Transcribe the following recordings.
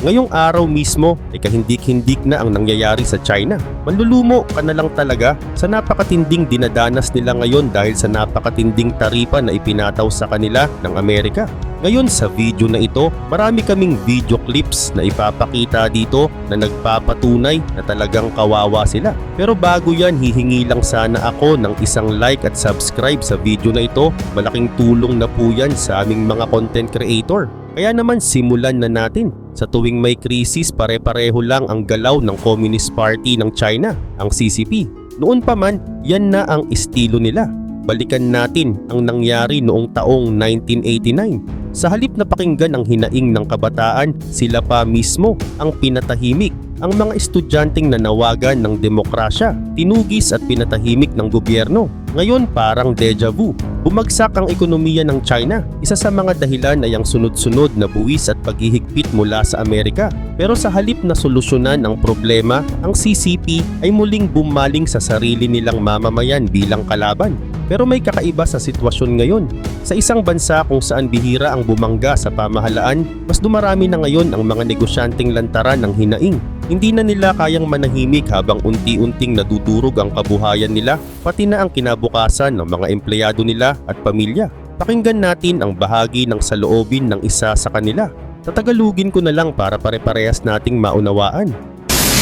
Ngayong araw mismo ay kahindik-hindik na ang nangyayari sa China. Manlulumo ka na lang talaga sa napakatinding dinadanas nila ngayon dahil sa napakatinding taripa na ipinataw sa kanila ng Amerika. Ngayon sa video na ito, marami kaming video clips na ipapakita dito na nagpapatunay na talagang kawawa sila. Pero bago yan, hihingi lang sana ako ng isang like at subscribe sa video na ito. Malaking tulong na po yan sa aming mga content creator. Kaya naman simulan na natin. Sa tuwing may krisis, pare-pareho lang ang galaw ng Communist Party ng China, ang CCP. Noon pa man, yan na ang estilo nila. Balikan natin ang nangyari noong taong 1989. Sa halip na pakinggan ang hinaing ng kabataan, sila pa mismo ang pinatahimik. Ang mga estudyanteng nanawagan ng demokrasya, tinugis at pinatahimik ng gobyerno. Ngayon parang deja vu. Bumagsak ang ekonomiya ng China. Isa sa mga dahilan ay ang sunod-sunod na buwis at paghihigpit mula sa Amerika. Pero sa halip na solusyonan ang problema, ang CCP ay muling bumaling sa sarili nilang mamamayan bilang kalaban. Pero may kakaiba sa sitwasyon ngayon. Sa isang bansa kung saan bihira ang bumangga sa pamahalaan, mas dumarami na ngayon ang mga negosyanteng lantaran ng hinaing. Hindi na nila kayang manahimik habang unti-unting nadudurog ang kabuhayan nila, pati na ang kinabukasan ng mga empleyado nila at pamilya. Pakinggan natin ang bahagi ng saloobin ng isa sa kanila. Tatagalugin ko na lang para pare-parehas nating maunawaan.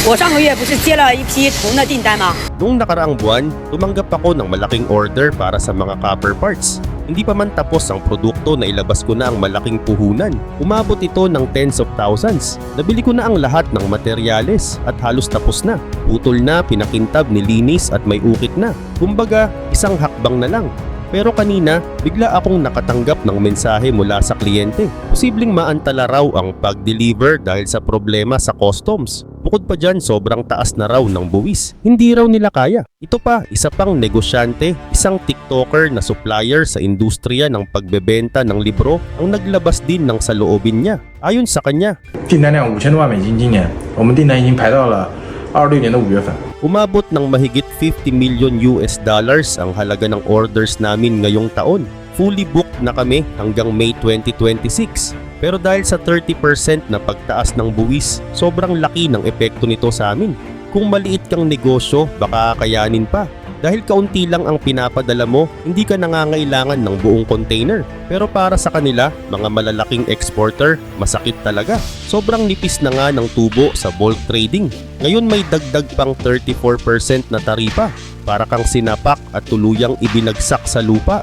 我上个月不是接了一批铜的订单吗？ Noong nakaraang buwan, tumanggap ako ng malaking order para sa mga copper parts. Hindi pa man tapos ang produkto na ilabas ko na ang malaking puhunan. Umabot ito ng tens of thousands. Nabili ko na ang lahat ng materyales at halos tapos na. Putol na, pinakintab, nilinis at may ukit na. Kumbaga, isang hakbang na lang. Pero kanina, bigla akong nakatanggap ng mensahe mula sa kliyente. Posibleng maantala raw ang pag-deliver dahil sa problema sa customs. Bukod pa dyan, sobrang taas na raw ng buwis. Hindi raw nila kaya. Ito pa, isa pang negosyante, isang TikToker na supplier sa industriya ng pagbebenta ng libro ang naglabas din ng saloobin niya. Ayon sa kanya, 订单量5000多万美金，今年我们订单已经排到了26年的5月份。 umabot ng mahigit 50 million US dollars ang halaga ng orders namin ngayong taon. Fully booked na kami hanggang May 2026. Pero dahil sa 30% na pagtaas ng buwis, sobrang laki ng epekto nito sa amin. Kung maliit kang negosyo, baka kayanin pa. Dahil kaunti lang ang pinapadala mo, hindi ka nangangailangan ng buong container. Pero para sa kanila, mga malalaking exporter, masakit talaga. Sobrang nipis na nga ng tubo sa bulk trading. Ngayon may dagdag pang 34% na taripa. Para kang sinapak at tuluyang ibinagsak sa lupa.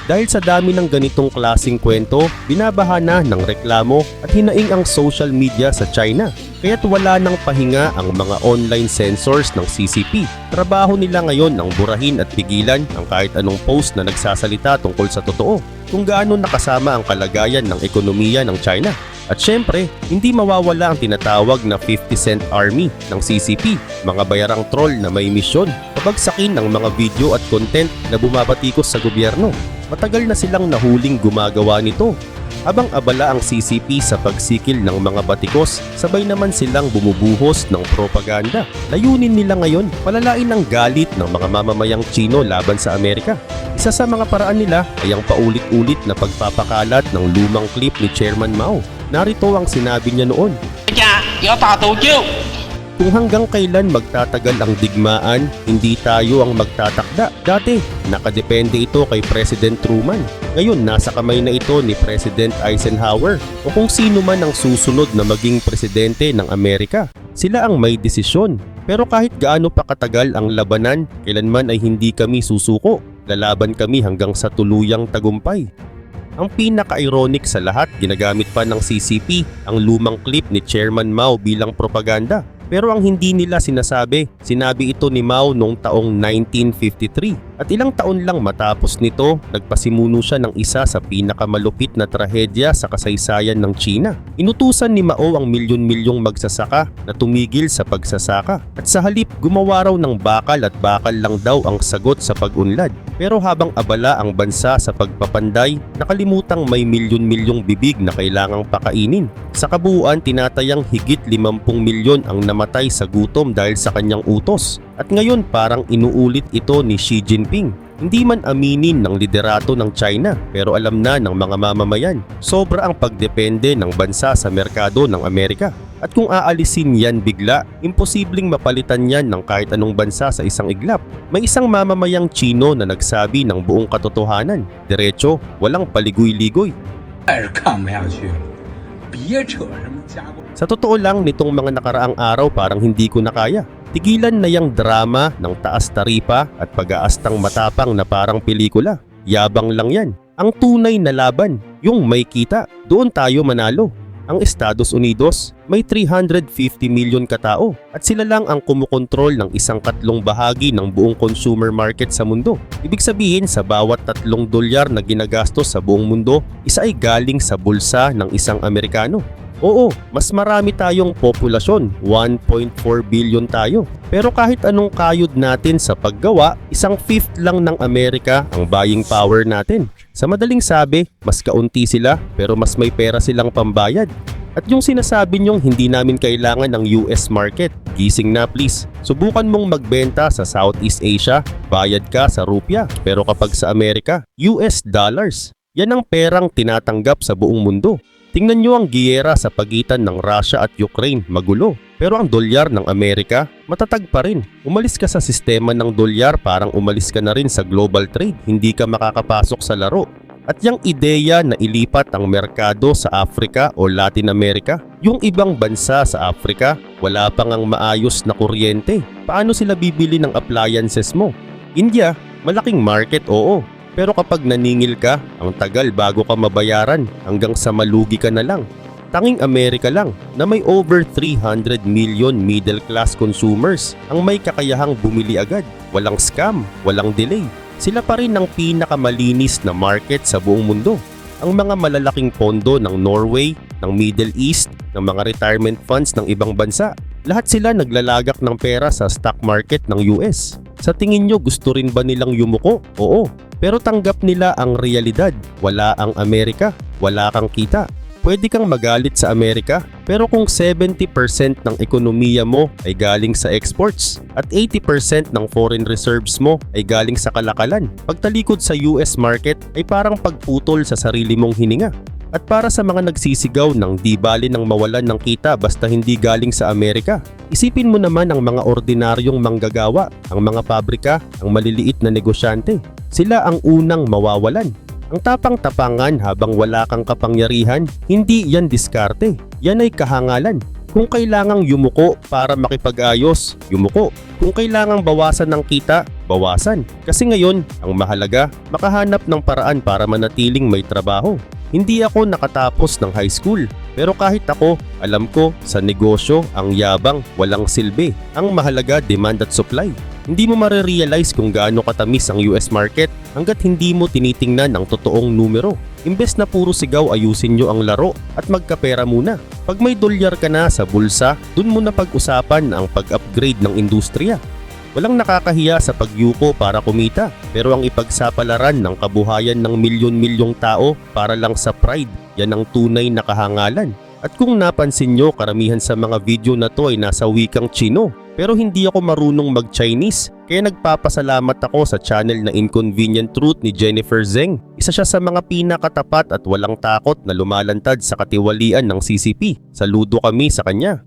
Dahil sa dami ng ganitong klaseng kwento, binabaha na ng reklamo at hinaing ang social media sa China. Kaya't wala nang pahinga ang mga online censors ng CCP. Trabaho nila ngayon ang burahin at pigilan ang kahit anong post na nagsasalita tungkol sa totoo, kung gaano nakasama ang kalagayan ng ekonomiya ng China. At syempre, hindi mawawala ang tinatawag na 50 Cent Army ng CCP, mga bayarang troll na may misyon, pabagsakin ang mga video at content na bumabatikos sa gobyerno. Matagal na silang nahuling gumagawa nito. Habang abala ang CCP sa pagsikil ng mga batikos, sabay naman silang bumubuhos ng propaganda. Layunin nila ngayon, palalain ang galit ng mga mamamayang Chino laban sa Amerika. Isa sa mga paraan nila ay ang paulit-ulit na pagpapakalat ng lumang clip ni Chairman Mao. Narito ang sinabi niya noon. Kung hanggang kailan magtatagal ang digmaan, hindi tayo ang magtatakda. Dati, nakadepende ito kay President Truman. Ngayon, nasa kamay na ito ni President Eisenhower o kung sino man ang susunod na maging presidente ng Amerika. Sila ang may desisyon. Pero kahit gaano pa katagal ang labanan, kailanman ay hindi kami susuko. Lalaban kami hanggang sa tuluyang tagumpay. Ang pinaka-ironic sa lahat, ginagamit pa ng CCP ang lumang clip ni Chairman Mao bilang propaganda. Pero ang hindi nila sinasabi, sinabi ito ni Mao noong taong 1953. At ilang taon lang matapos nito, nagpasimuno siya ng isa sa pinakamalupit na trahedya sa kasaysayan ng China. Inutusan ni Mao ang milyon-milyong magsasaka na tumigil sa pagsasaka. At sa halip, gumawa raw ng bakal at bakal lang daw ang sagot sa pag-unlad. Pero habang abala ang bansa sa pagpapanday, nakalimutang may milyon-milyong bibig na kailangang pakainin. Sa kabuuan, tinatayang higit 50 milyon ang namatay sa gutom dahil sa kanyang utos. At ngayon parang inuulit ito ni Xi Jinping. Hindi man aminin ng liderato ng China pero alam na ng mga mamamayan. Sobra ang pagdepende ng bansa sa merkado ng Amerika. At kung aalisin yan bigla, imposibleng mapalitan yan ng kahit anong bansa sa isang iglap. May isang mamamayang Chino na nagsabi ng buong katotohanan. Diretso, walang paligoy-ligoy. 再是看不下去了，别扯什么家国。 Sa totoo lang, nitong mga nakaraang araw parang hindi ko na kaya. Tigilan na yung drama ng taas taripa at pag-aastang matapang na parang pelikula. Yabang lang yan. Ang tunay na laban, yung may kita, doon tayo manalo. Ang Estados Unidos may 350 milyon katao at sila lang ang kumukontrol ng isang katlong bahagi ng buong consumer market sa mundo. Ibig sabihin sa bawat $3 na ginagastos sa buong mundo, isa ay galing sa bulsa ng isang Amerikano. Oo, mas marami tayong populasyon, 1.4 billion tayo. Pero kahit anong kayod natin sa paggawa, 1/5 lang ng Amerika ang buying power natin. Sa madaling sabi, mas kaunti sila pero mas may pera silang pambayad. At yung sinasabi nyong hindi namin kailangan ng US market, gising na please. Subukan mong magbenta sa Southeast Asia, bayad ka sa rupya. Pero kapag sa Amerika, US dollars. Yan ang perang tinatanggap sa buong mundo. Tingnan nyo ang giyera sa pagitan ng Russia at Ukraine, magulo. Pero ang dolyar ng Amerika, matatag pa rin. Umalis ka sa sistema ng dolyar, parang umalis ka na rin sa global trade. Hindi ka makakapasok sa laro. At yung ideya na ilipat ang merkado sa Africa o Latin America, yung ibang bansa sa Africa, wala pang ang maayos na kuryente. Paano sila bibili ng appliances mo? India, malaking market, oo. Pero kapag naningil ka, ang tagal bago ka mabayaran hanggang sa malugi ka na lang. Tanging Amerika lang na may over 300 million middle class consumers ang may kakayahang bumili agad. Walang scam, walang delay. Sila pa rin ang pinakamalinis na market sa buong mundo. Ang mga malalaking pondo ng Norway, ng Middle East, ng mga retirement funds ng ibang bansa, lahat sila naglalagak ng pera sa stock market ng US. Sa tingin nyo gusto rin ba nilang yumuko? Oo. Pero tanggap nila ang realidad. Wala ang Amerika, wala kang kita. Pwede kang magalit sa Amerika, pero kung 70% ng ekonomiya mo ay galing sa exports at 80% ng foreign reserves mo ay galing sa kalakalan, pagtalikod sa US market ay parang pagputol sa sarili mong hininga. At para sa mga nagsisigaw ng di bali ng mawalan ng kita basta hindi galing sa Amerika, isipin mo naman ang mga ordinaryong manggagawa, ang mga pabrika, ang maliliit na negosyante. Sila ang unang mawawalan. Ang tapang-tapangan habang wala kang kapangyarihan, hindi yan diskarte. Yan ay kahangalan. Kung kailangang yumuko para makipag-ayos, yumuko. Kung kailangang bawasan ng kita, bawasan. Kasi ngayon, ang mahalaga, makahanap ng paraan para manatiling may trabaho. Hindi ako nakatapos ng high school, pero kahit ako, alam ko sa negosyo ang yabang walang silbi. Ang mahalaga demand at supply. Hindi mo marirealize kung gaano katamis ang US market hanggat hindi mo tinitingnan ang totoong numero. Imbes na puro sigaw, ayusin nyo ang laro at magkapera muna. Pag may dolyar ka na sa bulsa, dun mo na pag-usapan ang pag-upgrade ng industriya. Walang nakakahiya sa pagyuko para kumita, pero ang ipagsapalaran ng kabuhayan ng milyon-milyong tao para lang sa pride, yan ang tunay na kahangalan. At kung napansin nyo, karamihan sa mga video na to ay nasa wikang Chino. Pero hindi ako marunong mag-Chinese, kaya nagpapasalamat ako sa channel na Inconvenient Truth ni Jennifer Zeng. Isa siya sa mga pinakatapat at walang takot na lumalantad sa katiwalian ng CCP. Saludo kami sa kanya.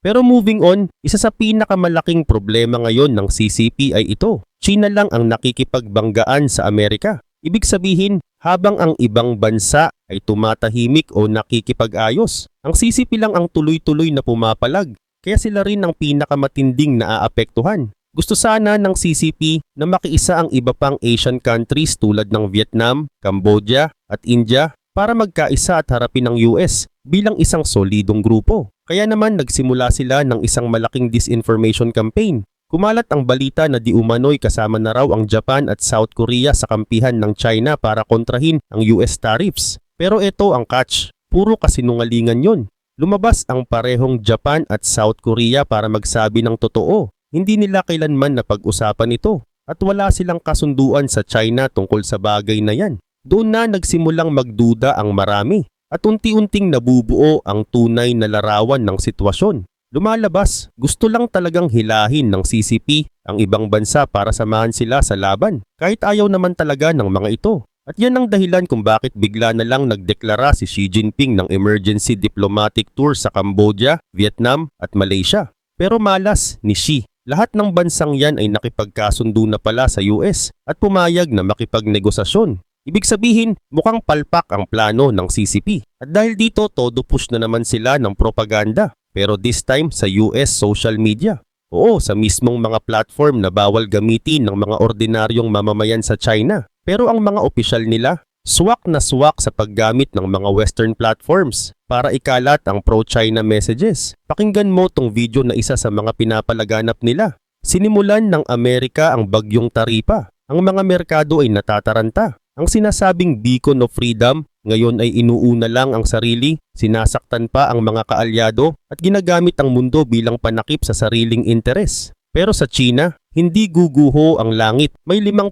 Pero moving on, isa sa pinakamalaking problema ngayon ng CCP ay ito. China lang ang nakikipagbanggaan sa Amerika. Ibig sabihin, habang ang ibang bansa ay tumatahimik o nakikipag-ayos, ang CCP lang ang tuloy-tuloy na pumapalag. Kaya sila rin ang pinakamatinding naaapektuhan. Gusto sana ng CCP na makiisa ang iba pang Asian countries tulad ng Vietnam, Cambodia at India para magkaisa at harapin ang US bilang isang solidong grupo. Kaya naman nagsimula sila ng isang malaking disinformation campaign. Kumalat ang balita na di umano'y kasama na raw ang Japan at South Korea sa kampihan ng China para kontrahin ang US tariffs. Pero ito ang catch, puro kasinungalingan yon. Lumabas ang parehong Japan at South Korea para magsabi ng totoo. Hindi nila kailanman napag-usapan ito at wala silang kasunduan sa China tungkol sa bagay na yan. Doon na nagsimulang magduda ang marami at unti-unting nabubuo ang tunay na larawan ng sitwasyon. lumalabas. Gusto lang talagang hilahin ng CCP ang ibang bansa para samahan sila sa laban, kahit ayaw naman talaga ng mga ito. At yan ang dahilan kung bakit bigla na lang nagdeklara si Xi Jinping ng emergency diplomatic tour sa Cambodia, Vietnam at Malaysia. Pero malas ni Xi. Lahat ng bansang yan ay nakipagkasundo na pala sa US at pumayag na makipagnegosasyon. Ibig sabihin, mukhang palpak ang plano ng CCP. At dahil dito, todo push na naman sila ng propaganda. Pero this time sa US social media. Oo, sa mismong mga platform na bawal gamitin ng mga ordinaryong mamamayan sa China. Pero ang mga opisyal nila, swak na swak sa paggamit ng mga Western platforms para ikalat ang pro-China messages. Pakinggan mo tong video na isa sa mga pinapalaganap nila. Sinimulan ng Amerika ang bagyong Taripa. Ang mga merkado ay natataranta. Ang sinasabing beacon of freedom, ngayon ay inuuna lang ang sarili, sinasaktan pa ang mga kaalyado at ginagamit ang mundo bilang panakip sa sariling interes. Pero sa China, hindi guguho ang langit. May 5%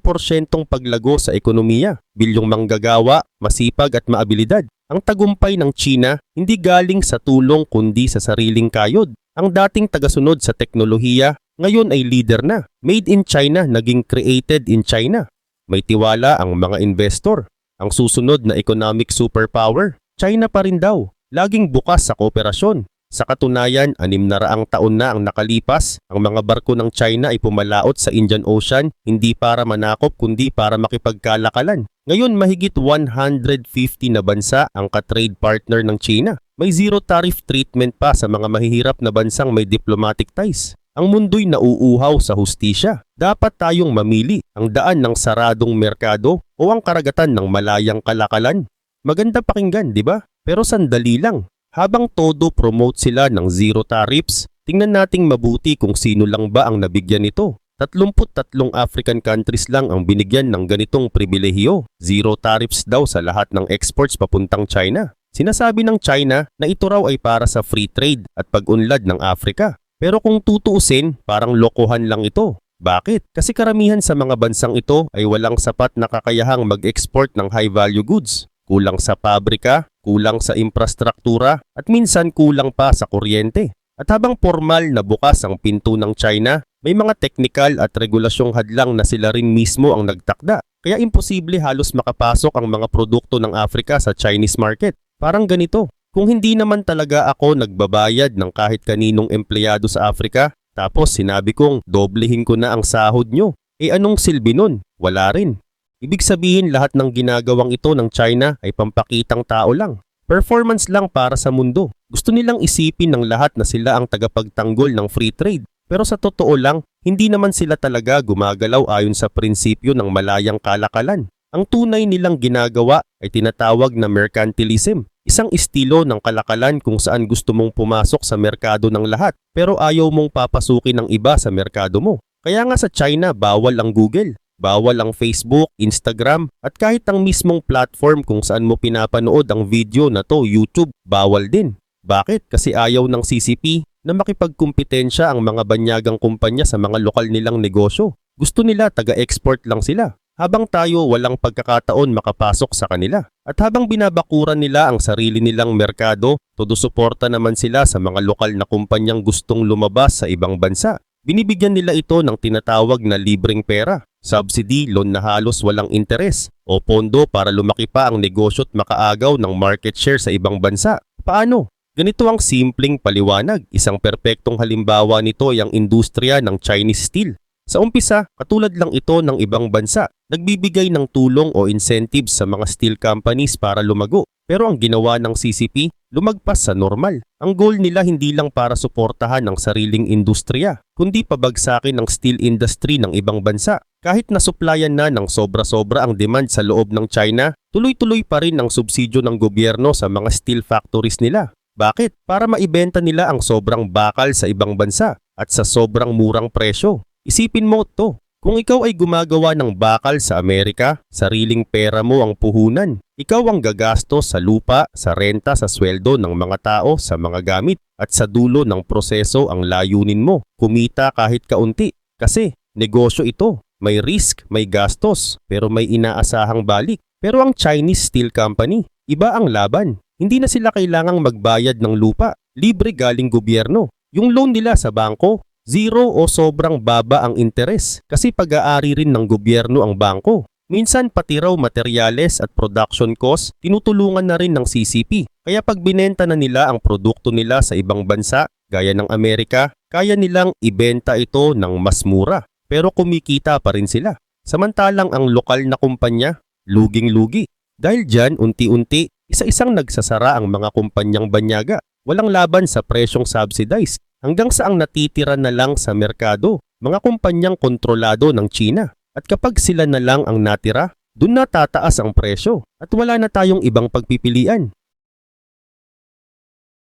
paglago sa ekonomiya, bilyong manggagawa, masipag at maabilidad. Ang tagumpay ng China hindi galing sa tulong kundi sa sariling kayod. Ang dating tagasunod sa teknolohiya, ngayon ay leader na. Made in China naging created in China. May tiwala ang mga investor. Ang susunod na economic superpower, China pa rin daw. Laging bukas sa kooperasyon. Sa katunayan, 600 taon na ang nakalipas, ang mga barko ng China ay pumalaot sa Indian Ocean hindi para manakop kundi para makipagkalakalan. Ngayon, mahigit 150 na bansa ang ka-trade partner ng China. May zero tariff treatment pa sa mga mahihirap na bansang may diplomatic ties. Ang mundo'y nauuhaw sa hustisya. Dapat tayong mamili ang daan ng saradong merkado o ang karagatan ng malayang kalakalan. Maganda pakinggan, di ba? Pero sandali lang. Habang todo promote sila ng zero tariffs, tingnan nating mabuti kung sino lang ba ang nabigyan nito. 33 African countries lang ang binigyan ng ganitong pribilehiyo. Zero tariffs daw sa lahat ng exports papuntang China. Sinasabi ng China na ito raw ay para sa free trade at pag-unlad ng Africa. Pero kung tutuusin, parang lokohan lang ito. Bakit? Kasi karamihan sa mga bansang ito ay walang sapat na kakayahang mag-export ng high-value goods. Kulang sa pabrika, kulang sa infrastruktura, at minsan kulang pa sa kuryente. At habang formal na bukas ang pinto ng China, may mga technical at regulasyong hadlang na sila rin mismo ang nagtakda. Kaya imposible halos makapasok ang mga produkto ng Africa sa Chinese market. Parang ganito. Kung hindi naman talaga ako nagbabayad ng kahit kaninong empleyado sa Africa, tapos sinabi kong doblehin ko na ang sahod nyo, anong silbi nun? Wala rin. Ibig sabihin lahat ng ginagawang ito ng China ay pampakitang tao lang. Performance lang para sa mundo. Gusto nilang isipin ng lahat na sila ang tagapagtanggol ng free trade. Pero sa totoo lang, hindi naman sila talaga gumagalaw ayon sa prinsipyo ng malayang kalakalan. Ang tunay nilang ginagawa ay tinatawag na mercantilism. Isang estilo ng kalakalan kung saan gusto mong pumasok sa merkado ng lahat pero ayaw mong papasukin ng iba sa merkado mo. Kaya nga sa China bawal ang Google, bawal ang Facebook, Instagram at kahit ang mismong platform kung saan mo pinapanood ang video na to, YouTube, bawal din. Bakit? Kasi ayaw ng CCP na makipagkumpetensya ang mga banyagang kumpanya sa mga lokal nilang negosyo. Gusto nila taga-export lang sila. Habang tayo walang pagkakataon makapasok sa kanila. At habang binabakuran nila ang sarili nilang merkado, todo suporta naman sila sa mga lokal na kumpanyang gustong lumabas sa ibang bansa. Binibigyan nila ito ng tinatawag na libreng pera, subsidy, loan na halos walang interes, o pondo para lumaki pa ang negosyo at makaagaw ng market share sa ibang bansa. Paano? Ganito ang simpleng paliwanag. Isang perpektong halimbawa nito ay ang industriya ng Chinese steel. Sa umpisa, katulad lang ito ng ibang bansa, nagbibigay ng tulong o incentives sa mga steel companies para lumago. Pero ang ginawa ng CCP, lumagpas sa normal. Ang goal nila hindi lang para suportahan ang sariling industriya, kundi pabagsakin ang steel industry ng ibang bansa. Kahit nasuplayan na ng sobra-sobra ang demand sa loob ng China, tuloy-tuloy pa rin ang subsidyo ng gobyerno sa mga steel factories nila. Bakit? Para maibenta nila ang sobrang bakal sa ibang bansa at sa sobrang murang presyo. Isipin mo to, kung ikaw ay gumagawa ng bakal sa Amerika, sariling pera mo ang puhunan. Ikaw ang gagastos sa lupa, sa renta, sa sweldo ng mga tao, sa mga gamit. At sa dulo ng proseso ang layunin mo, kumita kahit kaunti. Kasi negosyo ito, may risk, may gastos, pero may inaasahang balik. Pero ang Chinese Steel Company, iba ang laban. Hindi na sila kailangang magbayad ng lupa, libre galing gobyerno. Yung loan nila sa bangko, zero o sobrang baba ang interes kasi pag-aari rin ng gobyerno ang bangko. Minsan pati raw materyales at production cost tinutulungan na rin ng CCP. Kaya pag binenta na nila ang produkto nila sa ibang bansa, gaya ng Amerika, kaya nilang ibenta ito ng mas mura. Pero kumikita pa rin sila. Samantalang ang lokal na kumpanya, luging-lugi. Dahil dyan, unti-unti, isa-isang nagsasara ang mga kumpanyang banyaga. Walang laban sa presyong subsidized. Hanggang sa ang natitira na lang sa merkado, mga kumpanyang kontrolado ng China. At kapag sila na lang ang natira, dun na tataas ang presyo at wala na tayong ibang pagpipilian.